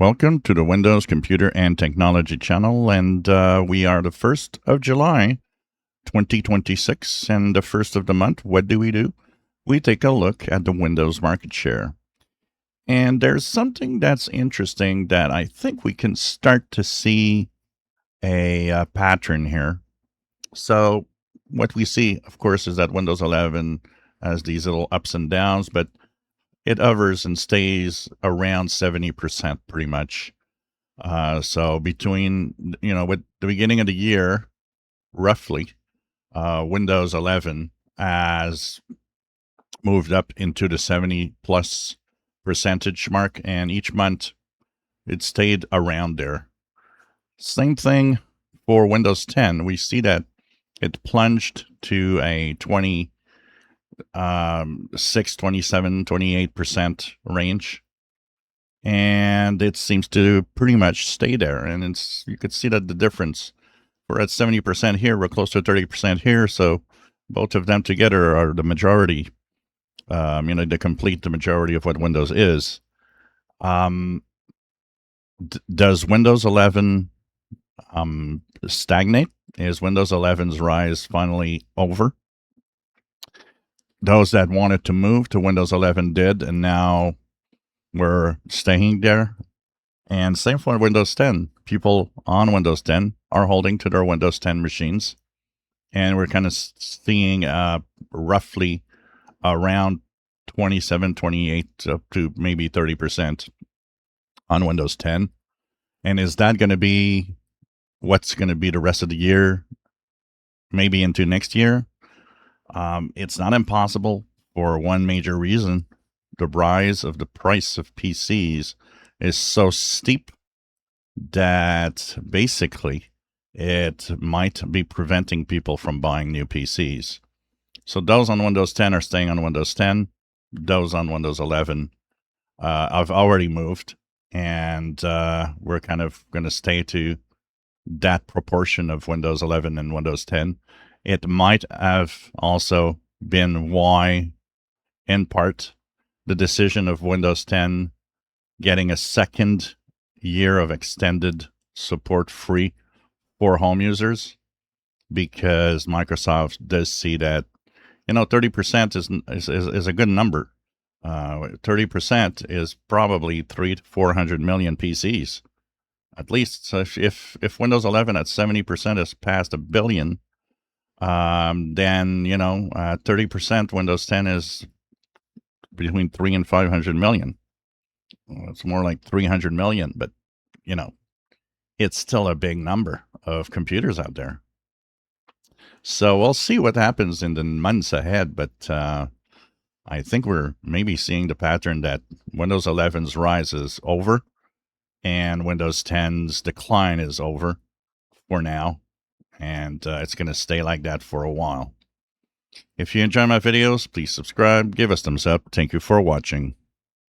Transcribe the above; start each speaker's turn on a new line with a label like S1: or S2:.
S1: Welcome to the Windows Computer and Technology channel, and we are the 1st of July, 2026, and the 1st of the month. What do? We take a look at the Windows market share. And there's something that's interesting that I think we can start to see a pattern here. So what we see, of course, is that Windows 11 has these little ups and downs, but it hovers and stays around 70% pretty much. So between, with the beginning of the year, roughly, Windows 11 has moved up into the 70 plus percentage mark, and each month it stayed around there. Same thing for Windows 10. We see that it plunged to a 26, 27, 28% range. And it seems to pretty much stay there. And you could see that the difference. We're at 70% here. We're close to 30% here. So both of them together are the majority. They complete the majority of what Windows is. Does Windows 11 stagnate? Is Windows 11's rise finally over? Those that wanted to move to Windows 11 did, and now we're staying there. And same for Windows 10. People on Windows 10 are holding to their Windows 10 machines. And we're kind of seeing roughly around 27, 28, up to maybe 30% on Windows 10. And is that going to be what's going to be the rest of the year? Maybe into next year? It's not impossible for one major reason. The rise of the price of PCs is so steep that basically it might be preventing people from buying new PCs. So those on Windows 10 are staying on Windows 10. Those on Windows 11 have already moved, and we're kind of going to stay to that proportion of Windows 11 and Windows 10. It might have also been why, in part, the decision of Windows 10 getting a second year of extended support free for home users, because Microsoft does see that 30% is a good number. 30% is probably 300 to 400 million PCs at least. So if Windows 11 at 70% has passed a billion, then 30% Windows 10 is between 3 and 500 million. Well, it's more like 300 million, but it's still a big number of computers out there. So we'll see what happens in the months ahead, but I think we're maybe seeing the pattern that Windows 11's rise is over and Windows 10's decline is over for now, and it's going to stay like that for a while. If you enjoy my videos, please subscribe, give us thumbs up. Thank you for watching.